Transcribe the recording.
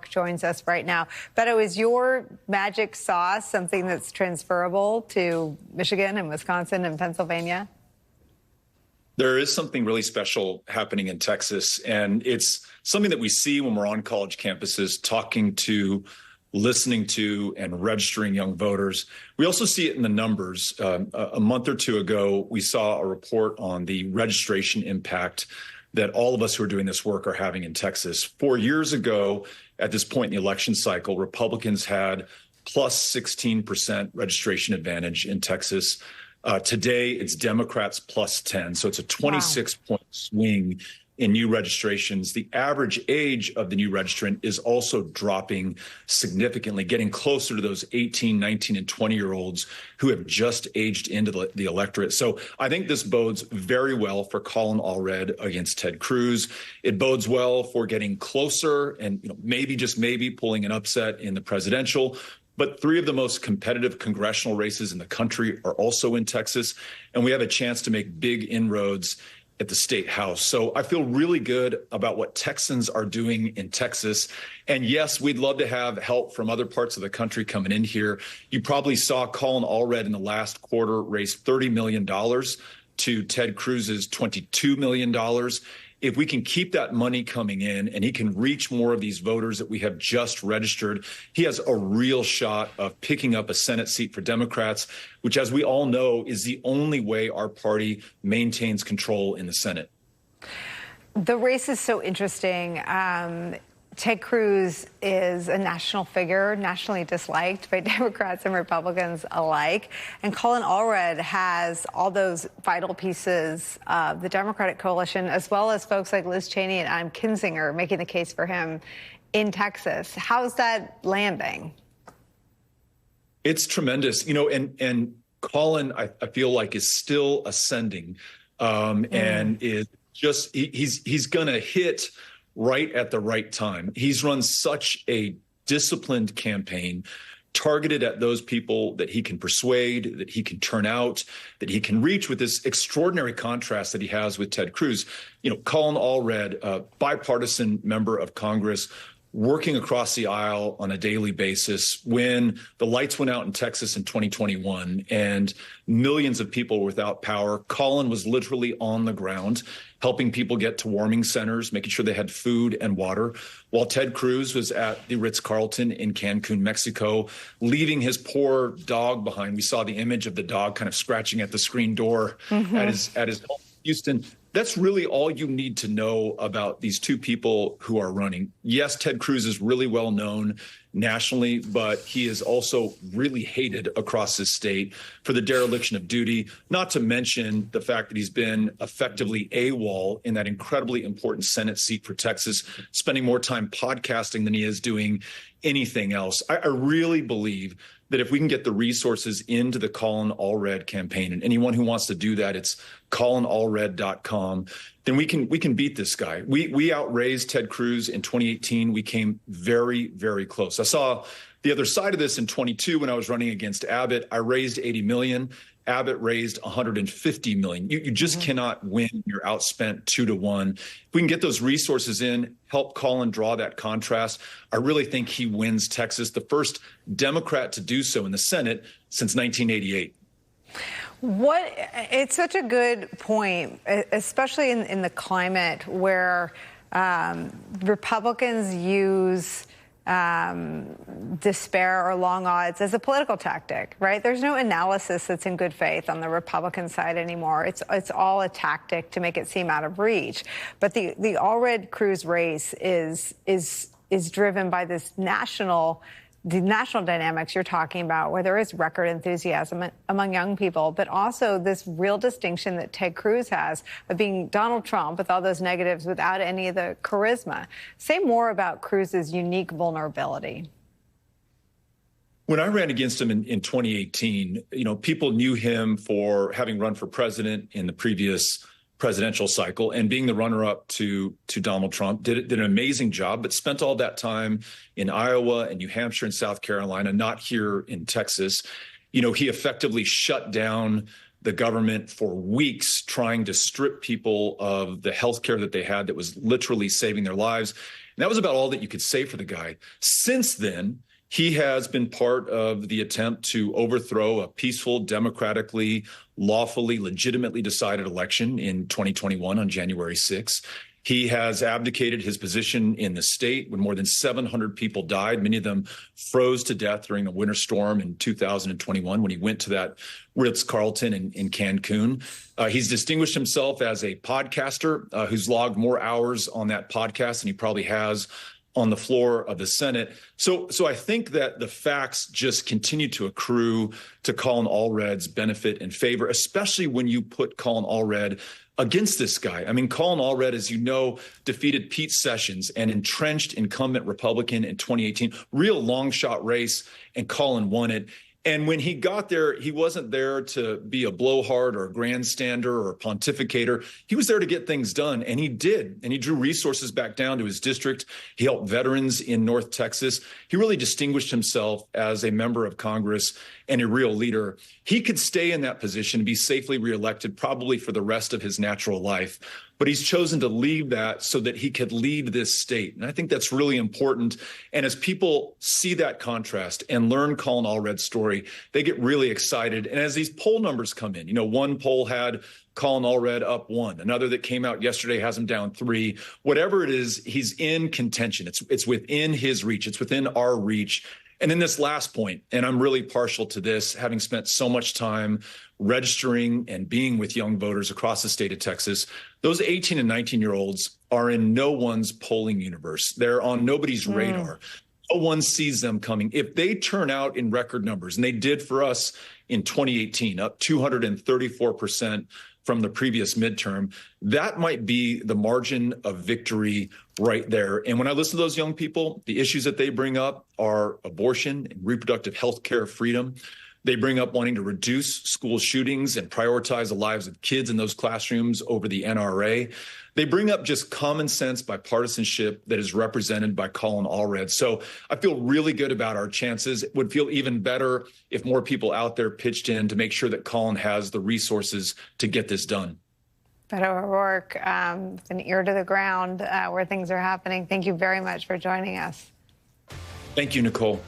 joins us right now. Beto, is your magic sauce something that's transferable to Michigan and Wisconsin and Pennsylvania? There is something really special happening in Texas, and it's something that we see when we're on college campuses talking to, listening to, and registering young voters. We also see it in the numbers. A month or two ago, we saw a report on the registration impact that all of us who are doing this work are having in Texas. 4 years ago, at this point in the election cycle, Republicans had plus 16% registration advantage in Texas. Today, it's Democrats plus 10. So it's a 26-point swing in new registrations. The average age of the new registrant is also dropping significantly, getting closer to those 18, 19, and 20-year-olds who have just aged into the electorate. So I think this bodes very well for Colin Allred against Ted Cruz. It bodes well for getting closer and maybe, just maybe, pulling an upset in the presidential. But three of the most competitive congressional races in the country are also in Texas, and we have a chance to make big inroads at the state house. So I feel really good about what Texans are doing in Texas. And yes, we'd love to have help from other parts of the country coming in here. You probably saw Colin Allred in the last quarter raise $30 million to Ted Cruz's $22 million. If we can keep that money coming in and he can reach more of these voters that we have just registered, he has a real shot of picking up a Senate seat for Democrats, which, as we all know, is the only way our party maintains control in the Senate. The race is so interesting. Ted Cruz is a national figure, nationally disliked by Democrats and Republicans alike. And Colin Allred has all those vital pieces of the Democratic coalition, as well as folks like Liz Cheney and Adam Kinzinger making the case for him in Texas. How's that landing? It's tremendous. And Colin, I feel like, is still ascending and is just he's going to hit right at the right time. He's run such a disciplined campaign targeted at those people that he can persuade, that he can turn out, that he can reach, with this extraordinary contrast that he has with Ted Cruz. Colin Allred, a bipartisan member of Congress, working across the aisle on a daily basis when the lights went out in Texas in 2021 and millions of people were without power. Colin was literally on the ground, helping people get to warming centers, making sure they had food and water, while Ted Cruz was at the Ritz-Carlton in Cancun, Mexico, leaving his poor dog behind. We saw the image of the dog kind of scratching at the screen door at his home in Houston. That's really all you need to know about these two people who are running. Yes, Ted Cruz is really well known nationally, but he is also really hated across his state for the dereliction of duty, not to mention the fact that he's been effectively AWOL in that incredibly important Senate seat for Texas, spending more time podcasting than he is doing anything else. I really believe that if we can get the resources into the Colin Allred campaign, and anyone who wants to do that, it's colinallred.com, then we can beat this guy. We outraised Ted Cruz in 2018. We came very, very close. I saw the other side of this in 22 when I was running against Abbott. I raised 80 million. Abbott raised 150 million. You just cannot win. You're outspent 2-1. If we can get those resources in, help Colin draw that contrast, I really think he wins Texas, the first Democrat to do so in the Senate since 1988. It's such a good point, especially in the climate where Republicans use despair or long odds as a political tactic, right? There's no analysis that's in good faith on the Republican side anymore. It's all a tactic to make it seem out of reach. But the Allred-Cruz race is driven by this national dynamics you're talking about, where there is record enthusiasm among young people, but also this real distinction that Ted Cruz has of being Donald Trump with all those negatives without any of the charisma. Say more about Cruz's unique vulnerability. When I ran against him in 2018, people knew him for having run for president in the previous presidential cycle and being the runner-up to Donald Trump. Did an amazing job, but spent all that time in Iowa and New Hampshire and South Carolina, not here in Texas. He effectively shut down the government for weeks, trying to strip people of the health care that they had that was literally saving their lives. that was about all that you could say for the guy. Since then, he has been part of the attempt to overthrow a peaceful, democratically, lawfully, legitimately decided election in 2021 on January 6th. He has abdicated his position in the state when more than 700 people died. Many of them froze to death during a winter storm in 2021 when he went to that Ritz-Carlton in Cancun. He's distinguished himself as a podcaster who's logged more hours on that podcast than he probably has on the floor of the Senate. So I think that the facts just continue to accrue to Colin Allred's benefit and favor, especially when you put Colin Allred against this guy. I mean, Colin Allred, as you know, defeated Pete Sessions, an entrenched incumbent Republican in 2018, real long shot race, and Colin won it. And when he got there, he wasn't there to be a blowhard or a grandstander or a pontificator. He was there to get things done, and he did. And he drew resources back down to his district. He helped veterans in North Texas. He really distinguished himself as a member of Congress and a real leader. He could stay in that position and be safely reelected probably for the rest of his natural life. But he's chosen to leave that so that he could lead this state. And I think that's really important. And as people see that contrast and learn Colin Allred's story, they get really excited. And as these poll numbers come in, one poll had Colin Allred up 1. Another that came out yesterday has him down 3. Whatever it is, he's in contention. It's within his reach. It's within our reach. And then this last point, and I'm really partial to this, having spent so much time registering and being with young voters across the state of Texas, those 18 and 19-year-olds are in no one's polling universe. They're on nobody's radar. No one sees them coming. If they turn out in record numbers, and they did for us in 2018, up 234% from the previous midterm, that might be the margin of victory right there. And when I listen to those young people, the issues that they bring up are abortion and reproductive health care freedom. They bring up wanting to reduce school shootings and prioritize the lives of kids in those classrooms over the NRA. They bring up just common sense bipartisanship that is represented by Colin Allred. So I feel really good about our chances. It would feel even better if more people out there pitched in to make sure that Colin has the resources to get this done. Beto O'Rourke, an ear to the ground where things are happening. Thank you very much for joining us. Thank you, Nicole.